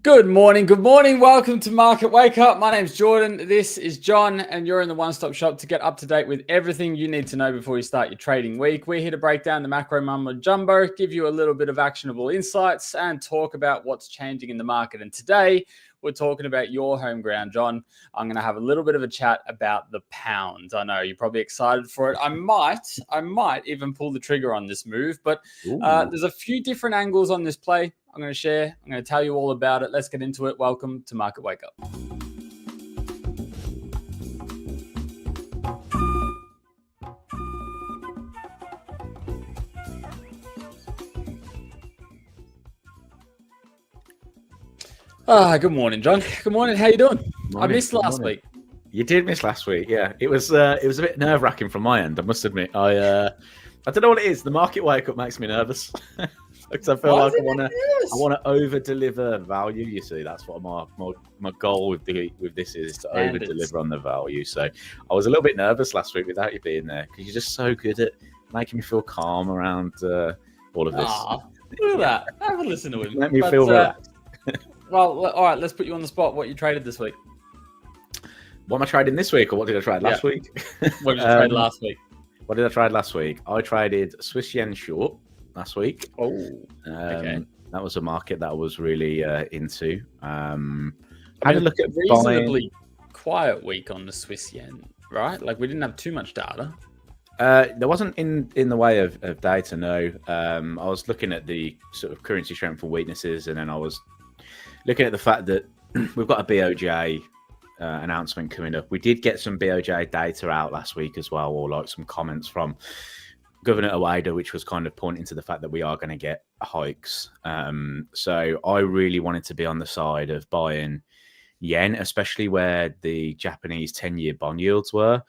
Good morning. Welcome to Market Wake Up. My name's Jordan. This is John, and you're in the one-stop shop to get up to date with everything you need to know before you start your trading week. We're here to break down the macro mumbo jumbo, give you a little bit of actionable insights, and talk about what's changing in the market. And today, we're talking about your home ground, John. I'm going to have a little bit of a chat about the pound. I know you're probably excited for it. I might even pull the trigger on this move, but there's a few different angles on this play I'm going to share. I'm going to tell you all about it. Let's get into it. Welcome to Market Wake Up. Good morning, John. Good morning. How you doing? I missed last week. You did miss last week, yeah. It was a bit nerve-wracking from my end, I must admit. I don't know what it is. The market wake up makes me nervous. Because I feel like I want to over-deliver value. You see, that's what my goal with this is to over-deliver on the value. So I was a little bit nervous last week without you being there because you're just so good at making me feel calm around all of this. Look at that. Have a listen to him. Make me feel relaxed. Well, all right, let's put you on the spot. What you traded this week? What am I trading this week, or what did I trade last week? What did you trade last week? What did I trade last week? I traded Swiss yen short last week. Okay. That was a market that I was really into. Had a look at reasonably quiet week on the Swiss yen, right? Like we didn't have too much data. There wasn't in the way of data, no. I was looking at the sort of currency strength and weaknesses, and then I was looking at the fact that we've got a BOJ announcement coming up. We did get some BOJ data out last week as well, or like some comments from Governor Ueda, which was kind of pointing to the fact that we are going to get hikes. So I really wanted to be on the side of buying yen, especially where the Japanese 10-year bond yields were.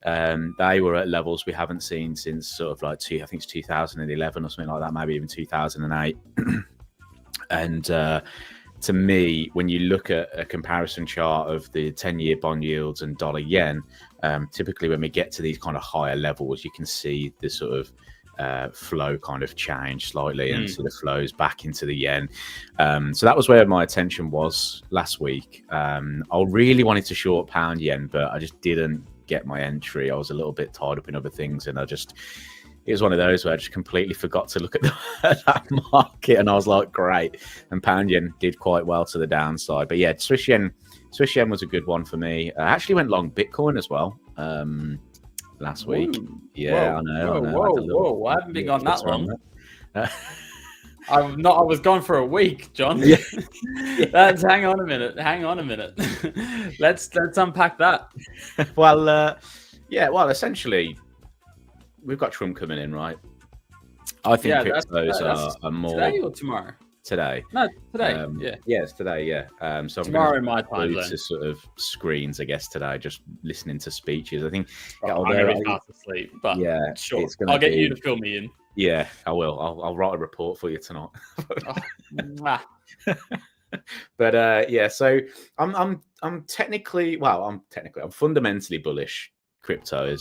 They were at levels we haven't seen since sort of like I think it's 2011 or something like that, maybe even 2008. And to me, when you look at a comparison chart of the 10-year bond yields and dollar yen, typically when we get to these kind of higher levels, you can see the sort of flow kind of change slightly and sort of flows back into the yen. So that was where my attention was last week. I really wanted to short pound yen, but I just didn't get my entry. I was a little bit tied up in other things, and it was one of those where I just completely forgot to look at that market, and I was like, great. And pound yen did quite well to the downside. But yeah, Swiss yen was a good one for me. I actually went long Bitcoin as well last week. Yeah, whoa, I know. Whoa. I haven't been gone that long. I was gone for a week, John. Yeah. Hang on a minute. Let's unpack that. Well, essentially, we've got Trump coming in, right? I think cryptos are more today or tomorrow. Today. No, today. Yeah, it's today. Yeah. So tomorrow in my time zone. To sort of screens, I guess today, just listening to speeches. I think. I'm gonna be fast asleep, but yeah, sure. I'll get you to fill me in. Yeah, I will. I'll write a report for you tonight. But yeah, so I'm fundamentally bullish cryptos.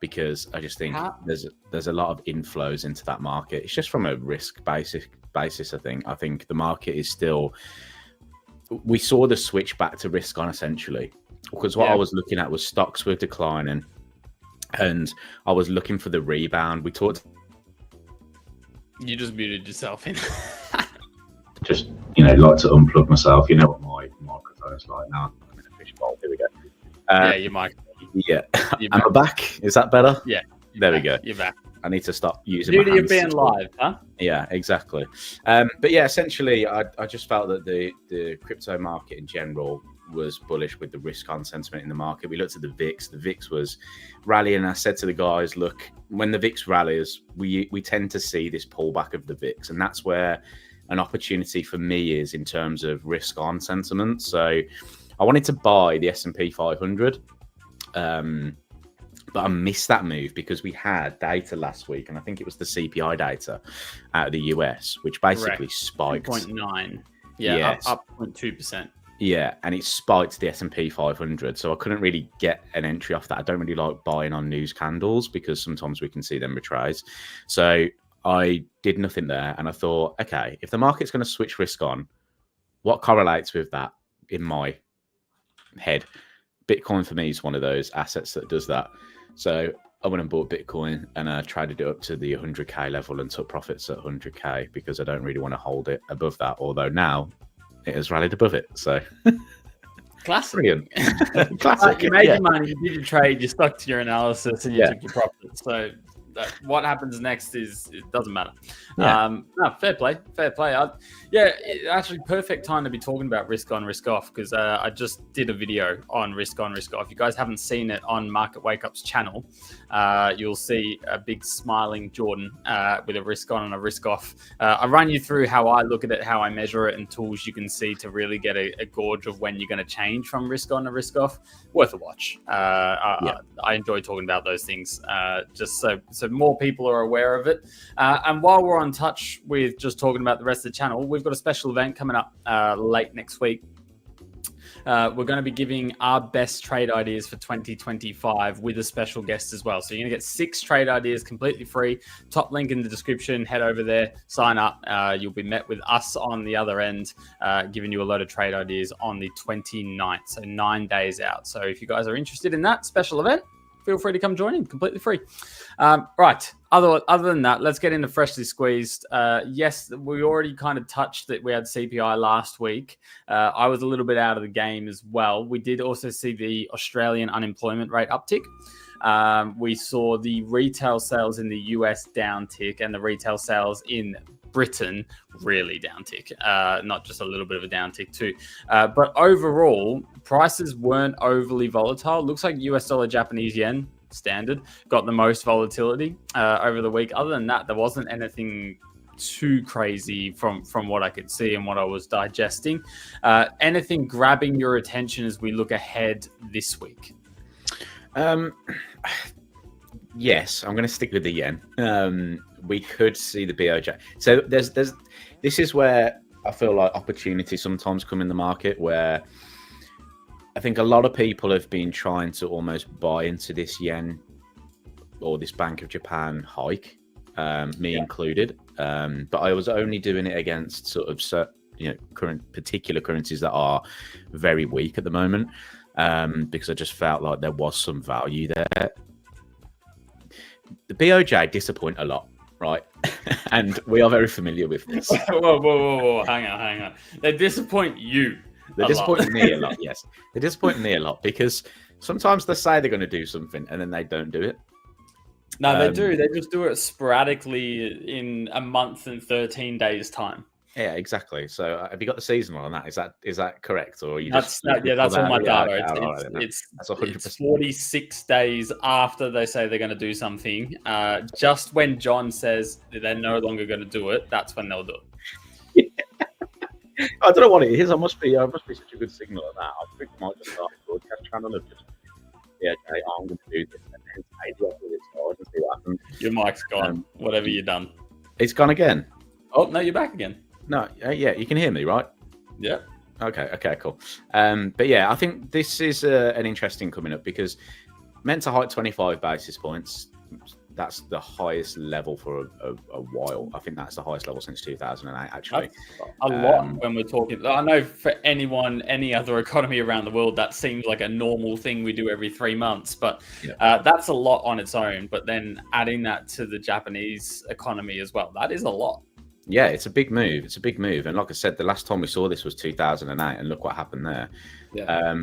Because I just think there's a lot of inflows into that market. It's just from a risk basis. I think the market is still. We saw the switch back to risk on essentially, because what I was looking at was stocks were declining, and I was looking for the rebound. We talked. You just muted yourself in. Just like to unplug myself. You know what my microphone's like now. I'm in a fishbowl. Here we go. Yeah, your mic. Yeah, am I back? Is that better? Yeah, there we go. You're back. I need to stop using beauty of being live, huh? Yeah, exactly. But yeah, essentially, I just felt that the crypto market in general was bullish with the risk-on sentiment in the market. We looked at the VIX. The VIX was rallying. I said to the guys, look, when the VIX rallies, we tend to see this pullback of the VIX, and that's where an opportunity for me is in terms of risk-on sentiment. So I wanted to buy the S&P 500. But I missed that move because we had data last week, and I think it was the CPI data out of the US, which basically spiked 2.9. Yeah, up 0.2%. Yeah, and it spiked the S&P 500, so I couldn't really get an entry off that. I don't really like buying on news candles because sometimes we can see them retrace. So I did nothing there, and I thought, okay, if the market's going to switch risk on, what correlates with that in my head? Bitcoin for me is one of those assets that does that. So I went and bought Bitcoin and traded it up to the 100K level and took profits at 100K because I don't really want to hold it above that. Although now it has rallied above it. So classic. Brilliant. Classic. You made your money, you did your trade, you stuck to your analysis, and you took your profits. So what happens next it doesn't matter. No, fair play. Actually perfect time to be talking about risk on, risk off, because I just did a video on risk on, risk off. If you guys haven't seen it on Market Wake Up's channel, you'll see a big smiling Jordan with a risk on and a risk off. I run you through how I look at it, how I measure it, and tools you can see to really get a gauge of when you're going to change from risk on to risk off. Worth a watch. I enjoy talking about those things just so more people are aware of it. And while we're on touch with just talking about the rest of the channel, we've got a special event coming up late next week. We're going to be giving our best trade ideas for 2025 with a special guest as well. So you're going to get 6 trade ideas completely free. Top link in the description. Head over there, sign up. You'll be met with us on the other end, giving you a load of trade ideas on the 29th, so 9 days out. So if you guys are interested in that special event, feel free to come join in, completely free. Right. Other than that, let's get into freshly squeezed. Yes, we already kind of touched that we had CPI last week. I was a little bit out of the game as well. We did also see the Australian unemployment rate uptick. We saw the retail sales in the US downtick and the retail sales in Britain really downtick, not just a little bit of a downtick too. But overall, prices weren't overly volatile. Looks like US dollar, Japanese yen, standard, got the most volatility over the week. Other than that, there wasn't anything too crazy from what I could see and what I was digesting. Anything grabbing your attention as we look ahead this week? Yes, I'm going to stick with the yen. We could see the BOJ. So this is where I feel like opportunities sometimes come in the market, where I think a lot of people have been trying to almost buy into this yen or this Bank of Japan hike, me included. But I was only doing it against sort of current particular currencies that are very weak at the moment, because I just felt like there was some value there. The BOJ disappoint a lot, right? And we are very familiar with this. Whoa. Hang on. They disappoint you. They disappoint me a lot, yes. They disappoint me a lot because sometimes they say they're going to do something and then they don't do it. No, they do. They just do it sporadically in a month and 13 days' time. Yeah, exactly. So have you got the seasonal on that? Is that correct? Or you that's all my data. It's 46 days after they say they're going to do something. Just when John says they're no longer going to do it, that's when they'll do it. I don't know what it is. I must be such a good signal on that. I think I might just start a broadcast channel of just I'm going to do this and then take it with and see what happens. Your mic's gone. Whatever you've done. It's gone again. Oh no, you're back again. No, yeah, you can hear me, right? Yeah. Okay, cool. But yeah, I think this is an interesting coming up because meant to hike 25 basis points. That's the highest level for a while. I think that's the highest level since 2008, actually. That's a lot when we're talking. I know for any other economy around the world, that seems like a normal thing we do every 3 months. But that's a lot on its own. But then adding that to the Japanese economy as well, that is a lot. Yeah, it's a big move. And like I said, the last time we saw this was 2008, and look what happened there. Yeah.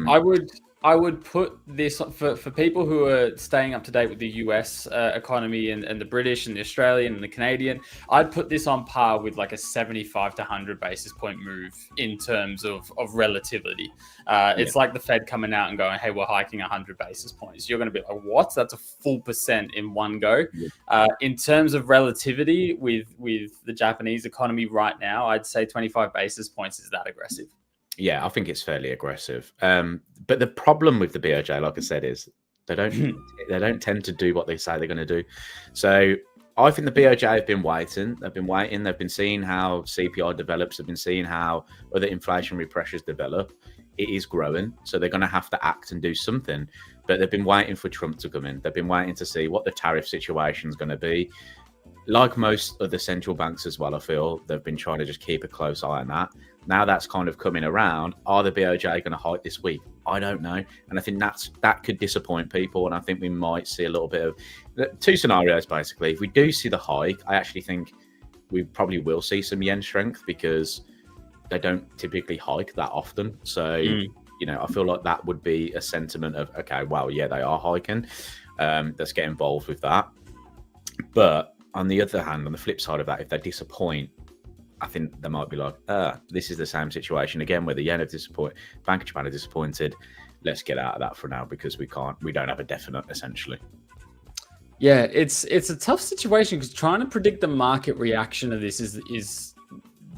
I would put this for people who are staying up to date with the US economy and the British and the Australian and the Canadian. I'd put this on par with like a 75 to 100 basis point move in terms of relativity. It's like the Fed coming out and going, hey, we're hiking 100 basis points. You're going to be like, what? That's a full % in one go. Yeah. In terms of relativity with the Japanese economy right now, I'd say 25 basis points is that aggressive. Yeah, I think it's fairly aggressive. But the problem with the BOJ, like I said, is they don't tend to do what they say they're going to do. So I think the BOJ have been waiting. They've been seeing how CPI develops. They've been seeing how other inflationary pressures develop. It is growing, so they're going to have to act and do something. But they've been waiting for Trump to come in. They've been waiting to see what the tariff situation is going to be. Like most other central banks as well, I feel they've been trying to just keep a close eye on that. Now that's kind of coming around. Are the BOJ going to hike this week? I don't know. And I think that could disappoint people. And I think we might see a little bit of two scenarios, basically. If we do see the hike, I actually think we probably will see some yen strength because they don't typically hike that often. So, I feel like that would be a sentiment of, okay, well, yeah, they are hiking. Let's get involved with that. But on the other hand, on the flip side of that, if they disappoint, I think they might be like, this is the same situation again where the yen have disappointed, Bank of Japan are disappointed. Let's get out of that for now because we don't have a definite, essentially. Yeah, it's a tough situation because trying to predict the market reaction to this is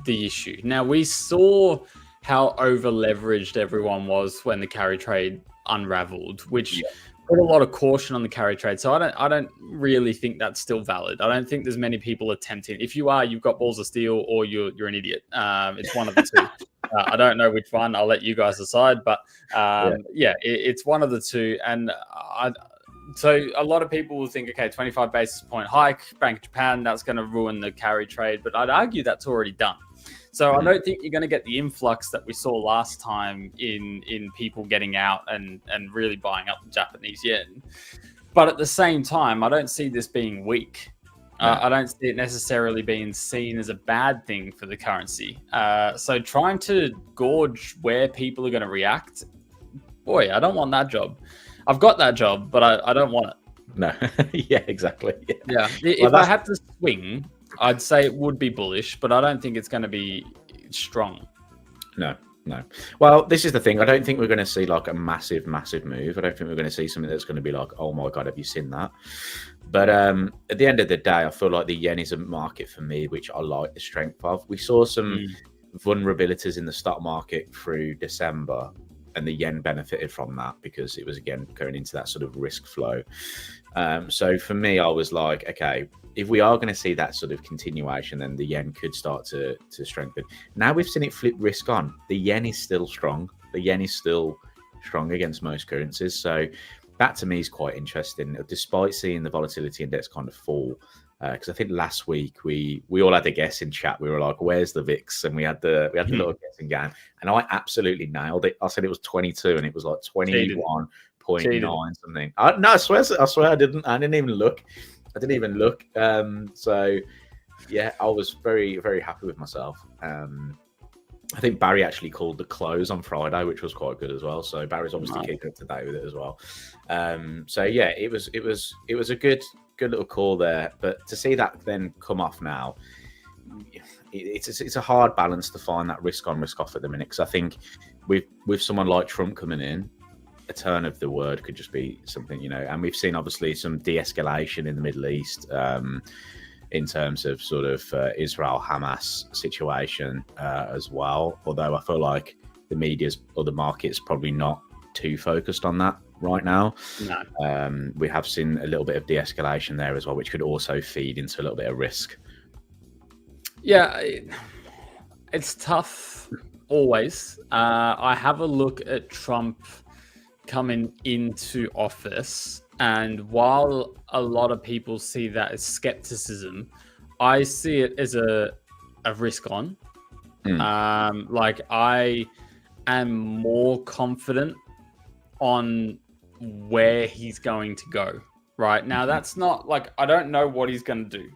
the issue. Now, we saw how over leveraged everyone was when the carry trade unraveled, which put a lot of caution on the carry trade. So I don't really think that's still valid. I don't think there's many people attempting. If you are, you've got balls of steel, or you're an idiot. It's one of the two. I don't know which one. I'll let you guys decide. But it's one of the two. And so a lot of people will think, okay, 25 basis point hike, Bank of Japan, that's going to ruin the carry trade. But I'd argue that's already done. So I don't think you're going to get the influx that we saw last time in people getting out and really buying up the Japanese yen. But at the same time, I don't see this being weak. I don't see it necessarily being seen as a bad thing for the currency. So trying to gauge where people are going to react, boy, I don't want that job. I've got that job, but I don't want it. No. Yeah, exactly. Yeah. If I had to swing, I'd say it would be bullish, but I don't think it's going to be strong. No. Well, this is the thing. I don't think we're going to see like a massive move. I don't think we're going to see something that's going to be like, oh my God, have you seen that? But at the end of the day, I feel like the yen is a market for me, which I like the strength of. We saw some vulnerabilities in the stock market through December, and the yen benefited from that because it was, again, going into that sort of risk flow. So for me, I was like, okay, if we are going to see that sort of continuation, then the yen could start to strengthen. Now we've seen it flip risk on. The yen is still strong. The yen is still strong against most currencies. So that to me is quite interesting, despite seeing the volatility index kind of fall. Because I think last week we all had a guess in chat. We were like, "Where's the VIX?" And we had the little guessing game, and I absolutely nailed it. I said it was 22, and it was like 21.9 something. No, I swear I didn't even look. So yeah, I was very, very happy with myself. I think Barry actually called the close on Friday, which was quite good as well. So Barry's obviously keeping up to date with it as well. So yeah, it was a good little call there. But to see that then come off now, it's a hard balance to find that risk on, risk off at the minute. Because I think with someone like Trump coming in, a turn of the word could just be something, and we've seen obviously some de-escalation in the Middle East in terms of sort of Israel-Hamas situation as well. Although I feel like the media's or the market's probably not too focused on that right now. No. We have seen a little bit of de-escalation there as well, which could also feed into a little bit of risk. Yeah, it's tough always. I have a look at Trump coming into office, and while a lot of people see that as skepticism, I see it as a risk on. Like, I am more confident on where he's going to go right now. That's not like, I don't know what he's going to do,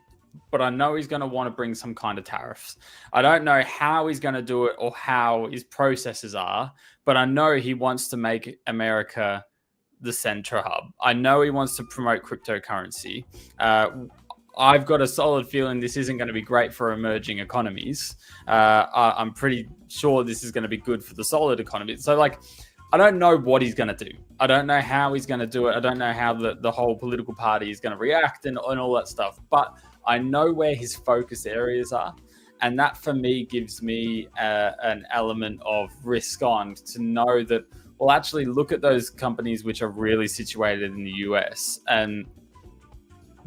but I know he's going to want to bring some kind of tariffs. I don't know how he's going to do it or how his processes are, but I know he wants to make America the center hub. I know he wants to promote cryptocurrency. I've got a solid feeling this isn't going to be great for emerging economies. I'm pretty sure this is going to be good for the solid economy. So, like, I don't know what he's going to do. I don't know how he's going to do it. I don't know how the whole political party is going to react and all that stuff. But I know where his focus areas are. And that, for me, gives me an element of risk on to know that, well, actually look at those companies which are really situated in the US and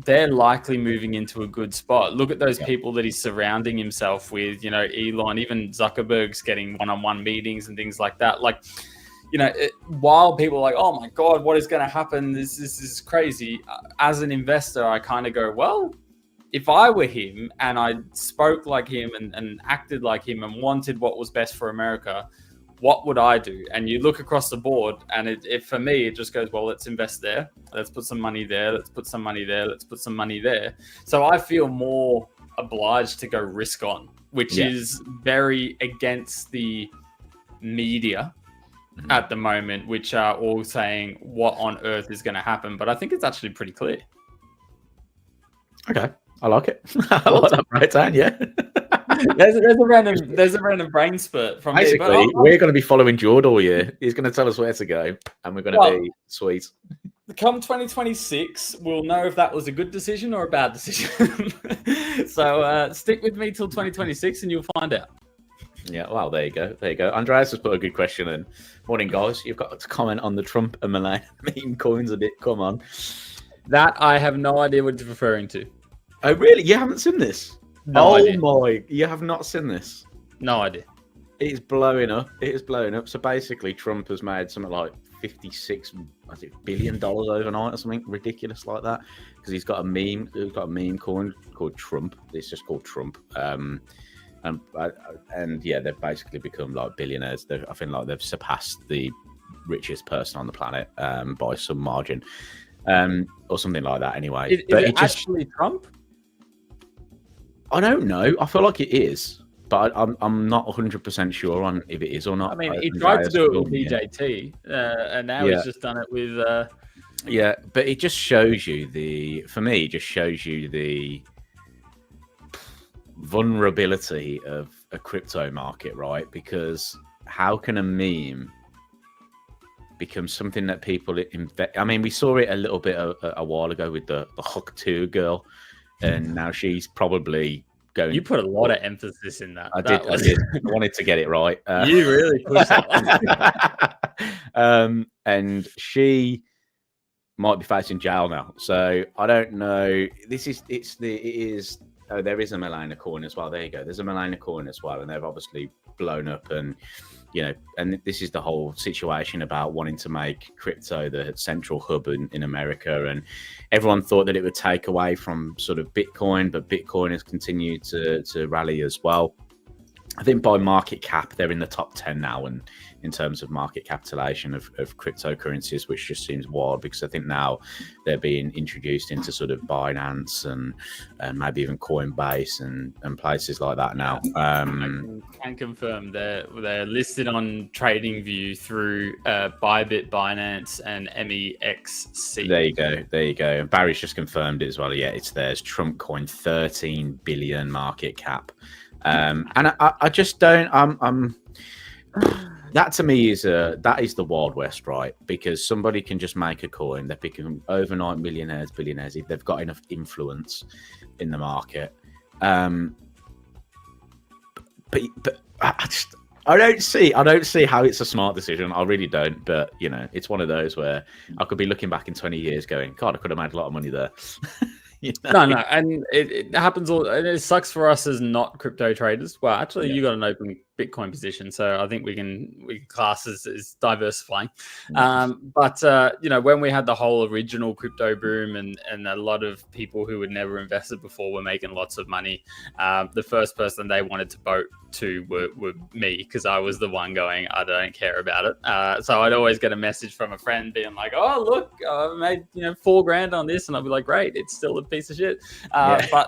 they're likely moving into a good spot. Look at those people that he's surrounding himself with, Elon, even Zuckerberg's getting one-on-one meetings and things like that. Like, while people are like, oh my God, what is going to happen? This is crazy. As an investor, I kind of go, well, if I were him and I spoke like him and acted like him and wanted what was best for America, what would I do? And you look across the board, and it for me, it just goes, well, let's invest there. Let's put some money there. Let's put some money there. Let's put some money there. So I feel more obliged to go risk on, which is very against the media at the moment, which are all saying what on earth is going to happen. But I think it's actually pretty clear. Okay, I like it. I like that breakdown. Yeah. there's a random brain spurt from basically. Me, we're going to be following Jord all year. He's going to tell us where to go, and we're going to be sweet. Come 2026, we'll know if that was a good decision or a bad decision. So stick with me till 2026, and you'll find out. Yeah, well, there you go. There you go. Andreas has put a good question in. Morning, guys. You've got to comment on the Trump and Mellor meme coins a bit. Come on. That I have no idea what you're referring to. Oh, really? You haven't seen this? No idea. My! You have not seen this? No idea. It is blowing up. It is blowing up. So basically, Trump has made something like $56 billion overnight or something ridiculous like that, because he's got a meme. He's got a meme coin called Trump. It's just called Trump. And yeah, they've basically become like billionaires. I think like they've surpassed the richest person on the planet by some margin, or something like that. Anyway, is it actually Trump? I don't know. I feel like it is, but I'm not 100% sure on if it is or not. I mean, he tried to do it with BJT, and now he's just done it with. Yeah, but it just shows you for me, it just shows you the vulnerability of a crypto market, right? Because how can a meme become something that people invest? I mean, we saw it a little bit a while ago with the Huck 2 girl, and now she's probably going. You put a lot of emphasis in that. I did. I wanted to get it right. You really pushed that one. And she might be facing jail now. So I don't know. Oh, there is a Mellor coin as well. There you go. There's a Mellor coin as well, and they've obviously blown up. And and this is the whole situation about wanting to make crypto the central hub in America. And everyone thought that it would take away from sort of Bitcoin, but Bitcoin has continued to rally as well. I think by market cap, they're in the top 10 now, and in terms of market capitalization of cryptocurrencies, which just seems wild, because I think now they're being introduced into sort of Binance and maybe even Coinbase and places like that now. I can confirm they're listed on TradingView through Bybit, Binance, and MEXC. There you go. And Barry's just confirmed it as well. Yeah, it's theirs. Trump coin, 13 billion market cap. And I just don't. That to me is that is the Wild West, right? Because somebody can just make a coin, they become overnight millionaires, billionaires if they've got enough influence in the market. But I don't see how it's a smart decision. I really don't. But it's one of those where I could be looking back in 20 years, going, God, I could have made a lot of money there. No, and it happens all. And it sucks for us as not crypto traders. Well, actually, you got an open Bitcoin position, so I think we can class as diversifying. But when we had the whole original crypto boom, and a lot of people who had never invested before were making lots of money, the first person they wanted to vote to were me, because I was the one going, I don't care about it. So I'd always get a message from a friend being like, oh, look, I made $4,000 on this, and I'd be like, great, it's still a piece of shit. But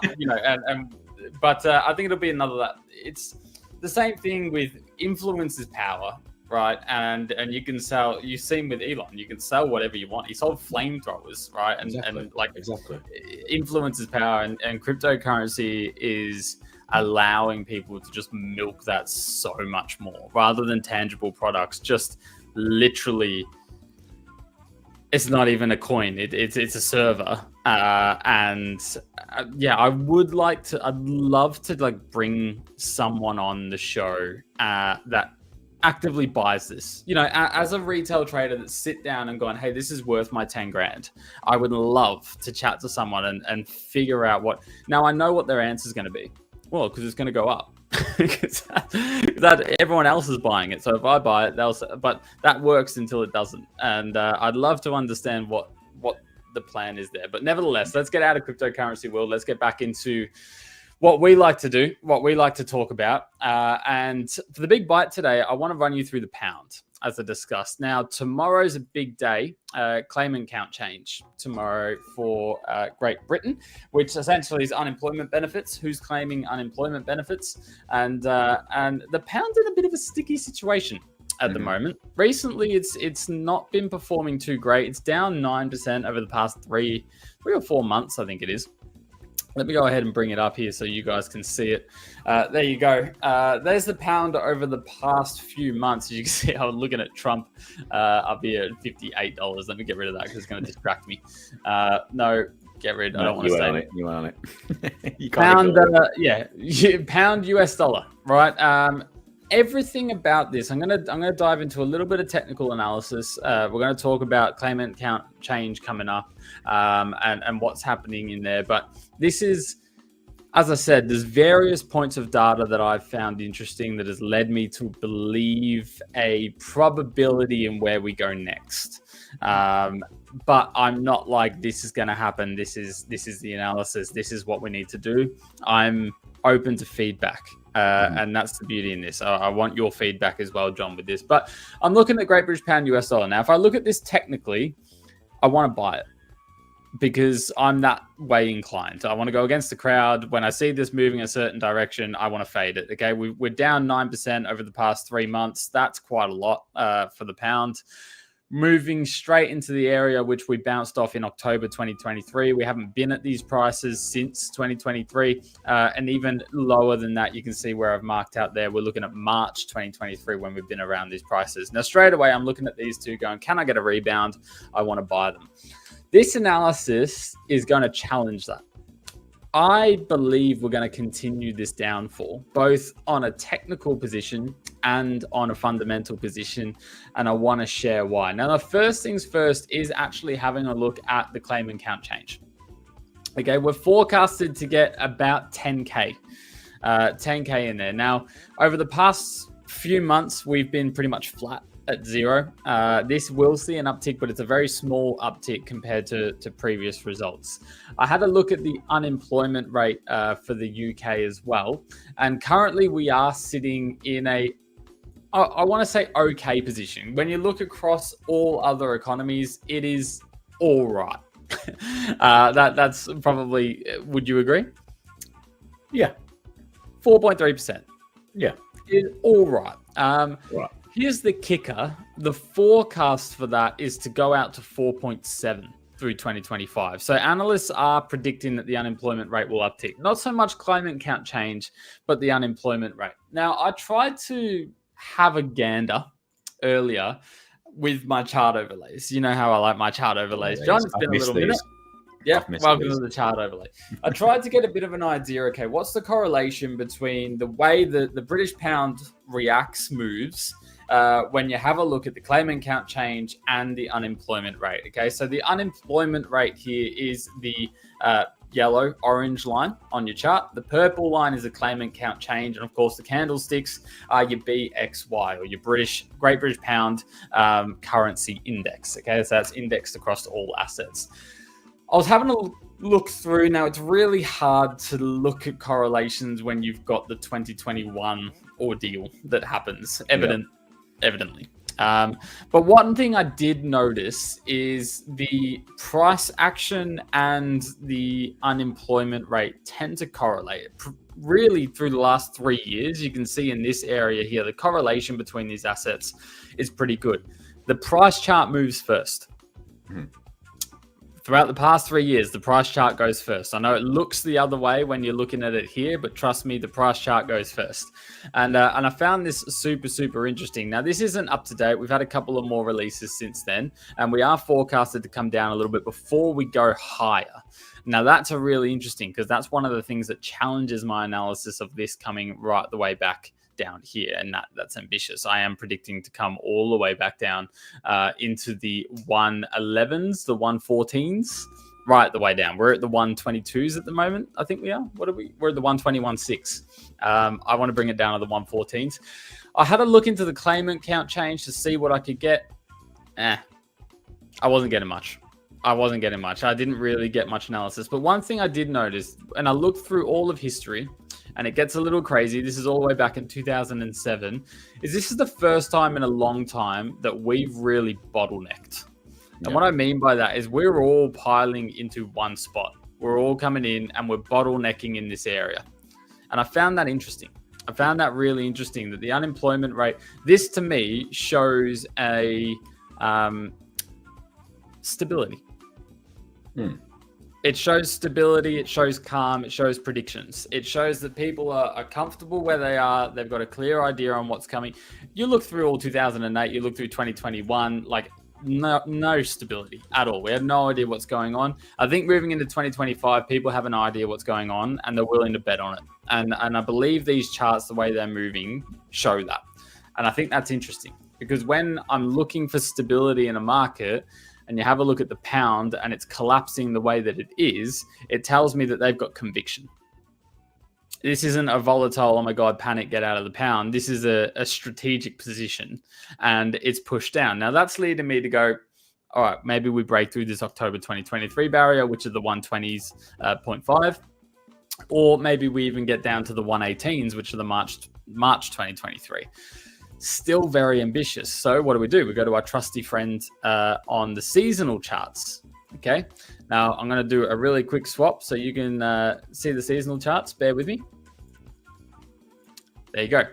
I think it'll be another that it's the same thing with influence is power, right? And you can sell. You've seen with Elon, you can sell whatever you want. He sold flamethrowers, right? Exactly. Influence is power, and cryptocurrency is allowing people to just milk that so much more, rather than tangible products. Just literally, it's not even a coin. It's a server. I'd love to bring someone on the show that actively buys this. As a retail trader that's sit down and gone, hey, this is worth my 10 grand. I would love to chat to someone and figure out what. Now I know what their answer is going to be. Well, because it's going to go up. Because that everyone else is buying it. So if I buy it, but that works until it doesn't. And I'd love to understand what the plan is there. But nevertheless, let's get out of cryptocurrency world. Let's get back into what we like to do, what we like to talk about. And for the big bite today, I want to run you through the pound, as I discussed. Now, tomorrow's a big day, claimant count change tomorrow for Great Britain, which essentially is unemployment benefits. Who's claiming unemployment benefits? And the pound's in a bit of a sticky situation at the moment. Recently, it's not been performing too great. It's down 9% over the past three or 4 months, I think it is. Let me go ahead and bring it up here so you guys can see it. There you go. There's the pound over the past few months. As you can see, I was looking at Trump up here at $58. Let me get rid of that because it's going to distract me. No, get rid. I don't want to stay it. You went on it. You can't pound US dollar, right? Everything about this, I'm gonna dive into a little bit of technical analysis. We're going to talk about claimant count change coming up, and what's happening in there. But this is, as I said, there's various points of data that I've found interesting that has led me to believe a probability in where we go next. But I'm not like, this is going to happen. This is the analysis. This is what we need to do. I'm open to feedback. And that's the beauty in this. I want your feedback as well, John, with this. But I'm looking at Great British Pound US dollar. Now, if I look at this technically, I want to buy it because I'm that way inclined. I want to go against the crowd. When I see this moving a certain direction, I want to fade it. Okay, we're down 9% over the past 3 months. That's quite a lot for the pound. Moving straight into the area which we bounced off in October 2023. We haven't been at these prices since 2023, and even lower than that, you can see where I've marked out there. We're looking at March 2023 when we've been around these prices. Now, straight away, I'm looking at these two going, can I get a rebound? I want to buy them. This analysis is going to challenge that. I believe we're going to continue this downfall, both on a technical position and on a fundamental position, and I want to share why. Now, the first things first is actually having a look at the claimant count change. Okay, we're forecasted to get about 10K in there. Now, over the past few months, we've been pretty much flat at zero. This will see an uptick, but it's a very small uptick compared to previous results. I had a look at the unemployment rate for the UK as well. And currently we are sitting in I want to say okay position. When you look across all other economies, it is all right. That's probably, would you agree? Yeah. 4.3%. Yeah. Is all right. Right. Here's the kicker. The forecast for that is to go out to 4.7 through 2025. So analysts are predicting that the unemployment rate will uptick. Not so much claimant count change, but the unemployment rate. Now, I tried to have a gander earlier with my chart overlays. You know how I like my chart overlays. John, it's been a little minute. Yeah, welcome to the chart overlay. I tried to get a bit of an idea. Okay, what's the correlation between the way that the British pound moves, when you have a look at the claimant count change and the unemployment rate? Okay, so the unemployment rate here is the yellow orange line on your chart. The purple line is a claimant count change, and of course the candlesticks are your BXY, or your Great British Pound currency index. Okay, so that's indexed across all assets. I was having a look through. Now, it's really hard to look at correlations when you've got the 2021 ordeal that happens evidently. But one thing I did notice is the price action and the unemployment rate tend to correlate. Really, through the last 3 years, you can see in this area here, the correlation between these assets is pretty good. The price chart moves first. Throughout the past 3 years, the price chart goes first. I know it looks the other way when you're looking at it here, but trust me, the price chart goes first. And I found this super interesting. Now, this isn't up to date. We've had a couple of more releases since then, and we are forecasted to come down a little bit before we go higher. Now, that's a really interesting, because that's one of the things that challenges my analysis of this coming right the way back down here, and that's ambitious. I am predicting to come all the way back down into the 111s, the 114s, right the way down. We're at the 122s at the moment. I think we are. What are we? We're at the 121.6. I want to bring it down to the 114s. I had a look into the claimant count change to see what I could get. I wasn't getting much. I wasn't getting much. I didn't really get much analysis. But one thing I did notice, and I looked through all of history, and it gets a little crazy. This is all the way back in 2007. This is the first time in a long time that we've really bottlenecked. And what I mean by that is we're all piling into one spot. We're all coming in and we're bottlenecking in this area. And I found that interesting. I found that really interesting that the unemployment rate, this to me shows a stability. It shows stability, it shows calm, it shows predictions. It shows that people are comfortable where they are. They've got a clear idea on what's coming. You look through all 2008, you look through 2021, like no stability at all. We have no idea what's going on. I think moving into 2025, people have an idea what's going on and they're willing to bet on it. And I believe these charts, the way they're moving, show that. And I think that's interesting because when I'm looking for stability in a market, and you have a look at the pound and it's collapsing the way that it is, it tells me that they've got conviction. This isn't a volatile, oh my God, panic, get out of the pound. This is a strategic position and it's pushed down. Now that's leading me to go, all right, maybe we break through this October 2023 barrier, which is the 120s 0.5, or maybe we even get down to the 118s, which are the March 2023. Still very ambitious. So what do? We go to our trusty friend on the seasonal charts. Okay. Now I'm going to do a really quick swap so you can see the seasonal charts. Bear with me. There you go.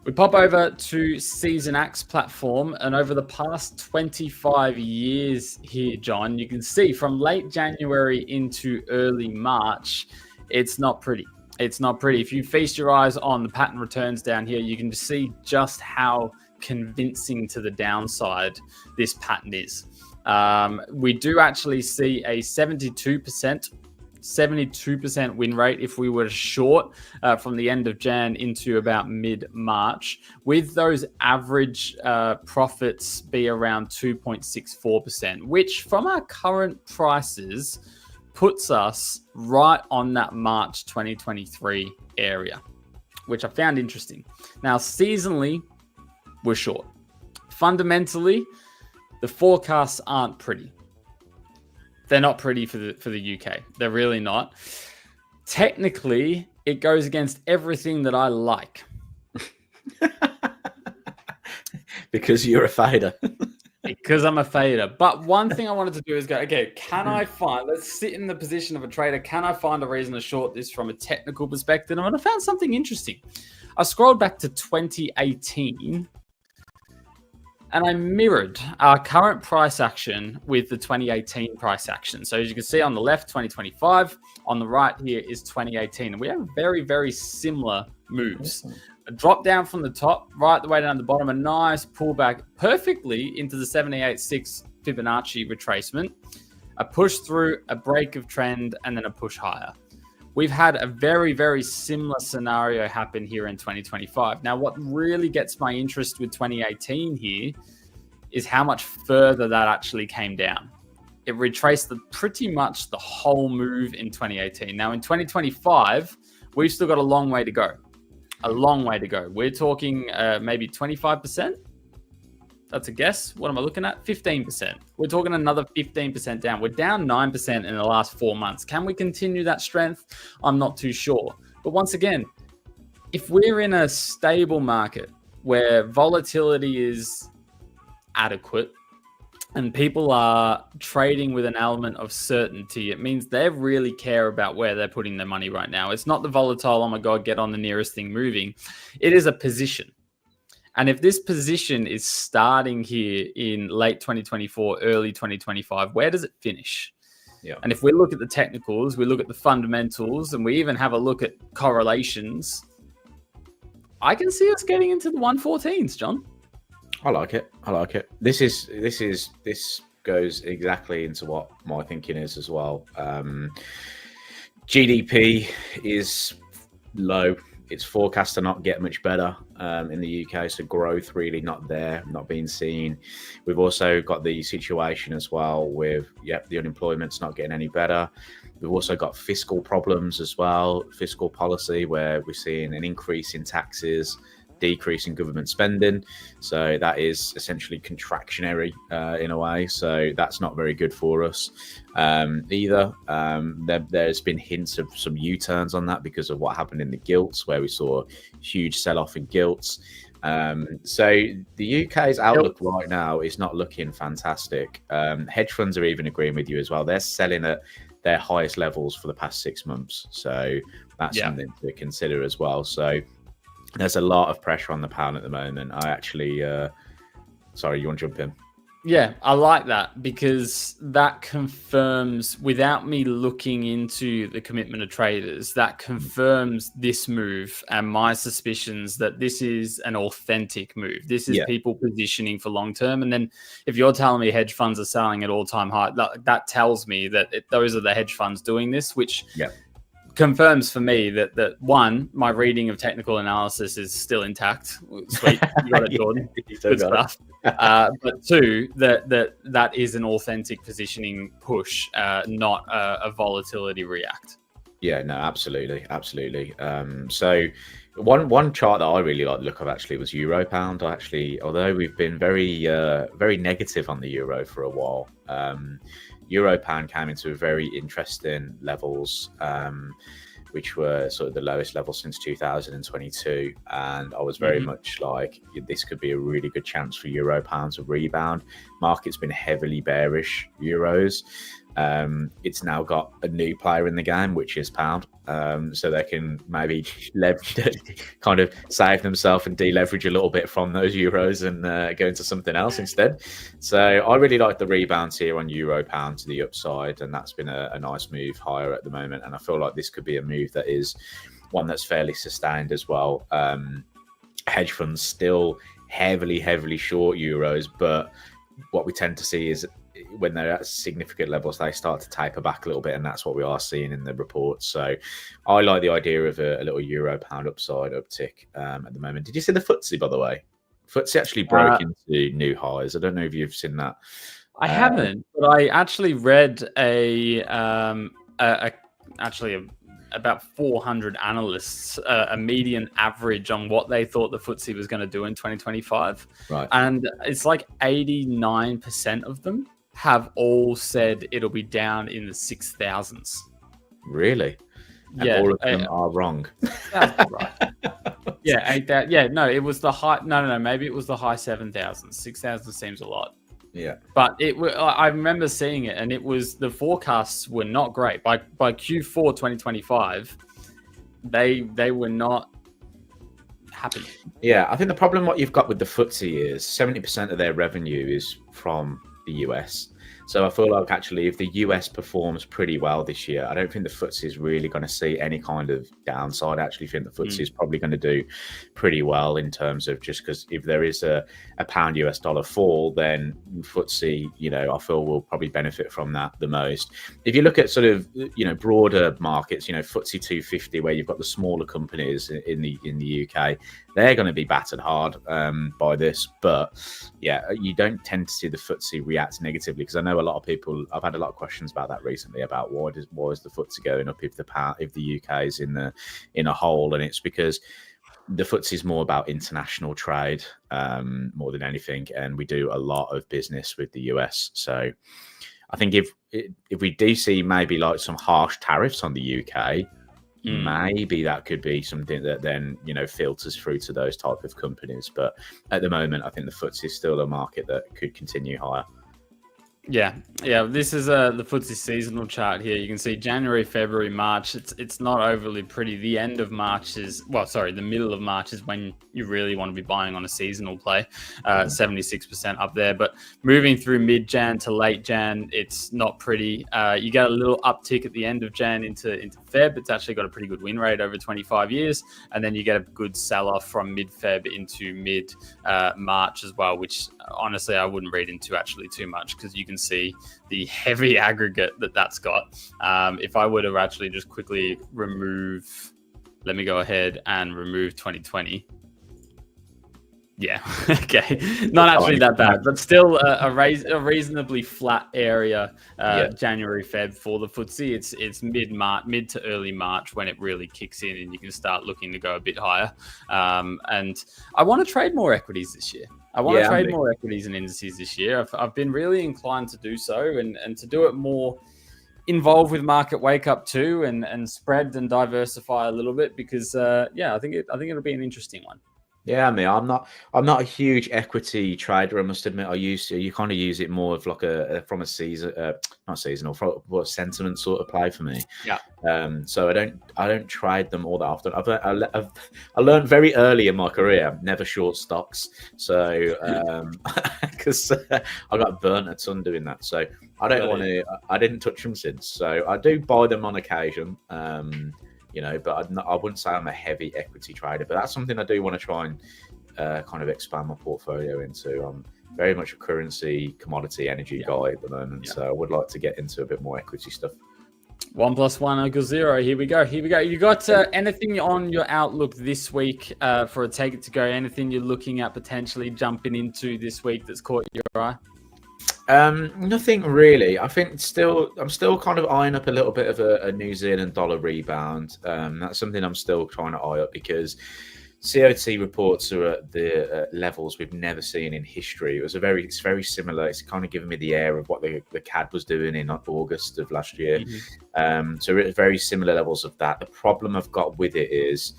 We pop over to SeasonX platform, and over the past 25 years here, John, you can see from late January into early March, it's not pretty. It's not pretty. If you feast your eyes on the pattern returns down here, you can see just how convincing to the downside this pattern is. We do actually see a 72% win rate if we were to short from the end of Jan into about mid-March, with those average profits be around 2.64%, which from our current prices puts us right on that March 2023 area, which I found interesting. Now, seasonally, we're short. Fundamentally, the forecasts aren't pretty. They're not pretty for the UK. They're really not. Technically, it goes against everything that I like. Because you're a fader. Because I'm a fader. But one thing I wanted to do is go, okay, can I find, let's sit in the position of a trader. Can I find a reason to short this from a technical perspective? And I found something interesting. I scrolled back to 2018 and I mirrored our current price action with the 2018 price action. So as you can see on the left, 2025, on the right here is 2018. And we have very, very similar moves. A drop down from the top, right the way down the bottom, a nice pullback perfectly into the 78.6 Fibonacci retracement, a push through, a break of trend, and then a push higher. We've had a very, very similar scenario happen here in 2025. Now, what really gets my interest with 2018 here is how much further that actually came down. It retraced pretty much the whole move in 2018. Now, in 2025, we've still got a long way to go. A long way to go. We're talking maybe 25%. That's a guess. What am I looking at? 15%. We're talking another 15% down. We're down 9% in the last 4 months. Can we continue that strength? I'm not too sure. But once again, if we're in a stable market where volatility is adequate and people are trading with an element of certainty, it means they really care about where they're putting their money right now. It's not the volatile, oh my God, get on the nearest thing moving. It is a position. And if this position is starting here in late 2024, early 2025, where does it finish? Yeah. And if we look at the technicals, we look at the fundamentals, and we even have a look at correlations, I can see us getting into the 114s, John. I like it. I like it. This goes exactly into what my thinking is as well. GDP is low. It's forecast to not get much better in the UK. So growth really not there, not being seen. We've also got the situation as well with, the unemployment's not getting any better. We've also got fiscal problems as well, fiscal policy, where we're seeing an increase in taxes. decrease in government spending. So that is essentially contractionary in a way. So that's not very good for us either. There's been hints of some U-turns on that because of what happened in the gilts, where we saw huge sell-off in gilts. So the UK's outlook right now is not looking fantastic. Hedge funds are even agreeing with you as well. They're selling at their highest levels for the past 6 months. So that's something to consider as well. So there's a lot of pressure on the pound at the moment. I actually, sorry, you want to jump in? Yeah, I like that because that confirms, without me looking into the commitment of traders, that confirms this move and my suspicions that this is an authentic move. This is people positioning for long term. And then if you're telling me hedge funds are selling at all-time high, that tells me that those are the hedge funds doing this, which confirms for me that one, my reading of technical analysis is still intact. Sweet, you got it, Jordan. Good stuff. But two, that is an authentic positioning push, not a volatility react. Yeah, no, absolutely. So one chart that I really like the look of actually was Euro Pound. Although we've been very negative on the euro for a while, Euro Pound came into very interesting levels, which were sort of the lowest level since 2022. And I was very much like, this could be a really good chance for Euro Pound to rebound. Market's been heavily bearish, Euros. It's now got a new player in the game, which is Pound. So they can maybe kind of save themselves and deleverage a little bit from those Euros and go into something else instead. So I really like the rebounds here on Euro Pound to the upside, and that's been a nice move higher at the moment. And I feel like this could be a move that is one that's fairly sustained as well. Hedge funds still heavily short Euros, but what we tend to see is when they're at significant levels, they start to taper back a little bit, and that's what we are seeing in the reports. So I like the idea of a little Euro Pound uptick at the moment. Did you see the FTSE, by the way? FTSE actually broke into new highs. I don't know if you've seen that. I haven't, but I actually read about 400 analysts, a median average on what they thought the FTSE was going to do in 2025. Right. And it's like 89% of them have all said it'll be down in the 6,000s. Really? And all of them are wrong. That's right. No, it was the high. No. Maybe it was the high 7,000s. 6,000 seems a lot. Yeah. But I remember seeing it, and it was, the forecasts were not great. By Q4 2025, they were not happy. Yeah, I think the problem what you've got with the FTSE is 70% of their revenue is from the US. So I feel like actually if the US performs pretty well this year, I don't think the FTSE is really going to see any kind of downside. I actually think the FTSE is probably going to do pretty well in terms of, just because if there is a pound US dollar fall, then FTSE, I feel will probably benefit from that the most. If you look at sort of, broader markets, FTSE 250, where you've got the smaller companies in the UK, they're going to be battered hard by this. But yeah, you don't tend to see the FTSE react negatively, because I know a lot of people, I've had a lot of questions about that recently, about why is the FTSE going up if the UK is in a hole, and it's because the FTSE is more about international trade more than anything, and we do a lot of business with the US. So I think if we do see maybe like some harsh tariffs on the UK, maybe that could be something that then filters through to those type of companies. But at the moment, I think the FTSE is still a market that could continue higher. Yeah. This is the FTSE seasonal chart here. You can see January, February, March. It's not overly pretty. The end of March the middle of March is when you really want to be buying on a seasonal play. 76% up there. But moving through mid-Jan to late Jan, it's not pretty. You get a little uptick at the end of Jan into Feb. It's actually got a pretty good win rate over 25 years. And then you get a good sell-off from mid-Feb into mid-March as well, which honestly I wouldn't read into actually too much, because you can see the heavy aggregate that's got. If I were to actually just quickly let me go ahead and remove 2020. Yeah, okay. Not actually that bad, but still a reasonably flat area. January, Feb for the FTSE. It's mid to early March when it really kicks in, and you can start looking to go a bit higher. And I want to trade more equities this year. I want to trade more equities and indices this year. I've been really inclined to do so, and to do it more involved with market wake up too, and spread and diversify a little bit, because I think it'll be an interesting one. Yeah, I mean, I'm not a huge equity trader. I must admit, you kind of use it more of like from a season, not seasonal, from a sentiment sort of play for me. Yeah. So I don't trade them all that often. I learned very early in my career never short stocks. So because I got burnt a ton doing that. So I don't want to. I didn't touch them since. So I do buy them on occasion. But I wouldn't say I'm a heavy equity trader, but that's something I do want to try and kind of expand my portfolio into. I'm very much a currency, commodity, energy guy at the moment, so I would like to get into a bit more equity stuff. 1 + 1 = 0. Here we go. You got anything on your outlook this week for a take it to go? Anything you're looking at potentially jumping into this week that's caught your eye? Nothing really. I think I'm still kind of eyeing up a little bit of a New Zealand dollar rebound. That's something I'm still trying to eye up, because COT reports are at the levels we've never seen in history. It's very similar. It's kind of giving me the air of what the CAD was doing in August of last year. So we're at very similar levels of that. The problem I've got with it is,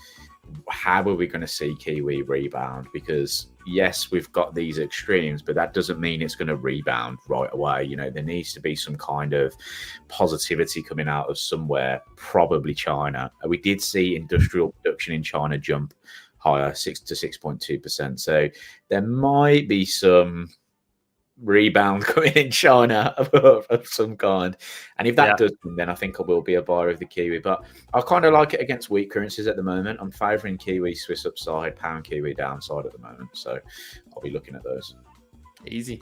how are we going to see Kiwi rebound? Because yes, we've got these extremes, but that doesn't mean it's going to rebound right away. There needs to be some kind of positivity coming out of somewhere, probably China. We did see industrial production in China jump higher, 6 to 6.2%. So there might be some rebound coming in China of some kind, and if that does, then I think I will be a buyer of the Kiwi. But I kind of like it against weak currencies at the moment. I'm favouring Kiwi Swiss upside, pound Kiwi downside at the moment, so I'll be looking at those. Easy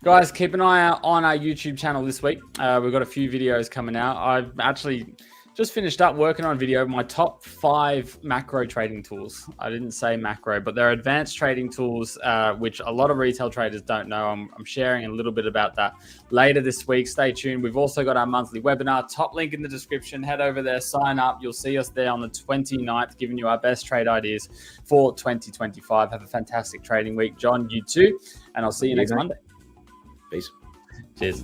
guys. Keep an eye out on our YouTube channel this week. We've got a few videos coming out. I've actually just finished up working on a video of my top 5 macro trading tools. I didn't say macro, but they're advanced trading tools, which a lot of retail traders don't know. I'm sharing a little bit about that later this week. Stay tuned. We've also got our monthly webinar. Top link in the description. Head over there, sign up. You'll see us there on the 29th, giving you our best trade ideas for 2025. Have a fantastic trading week. John, you too. And I'll see you next Monday. Peace. Cheers.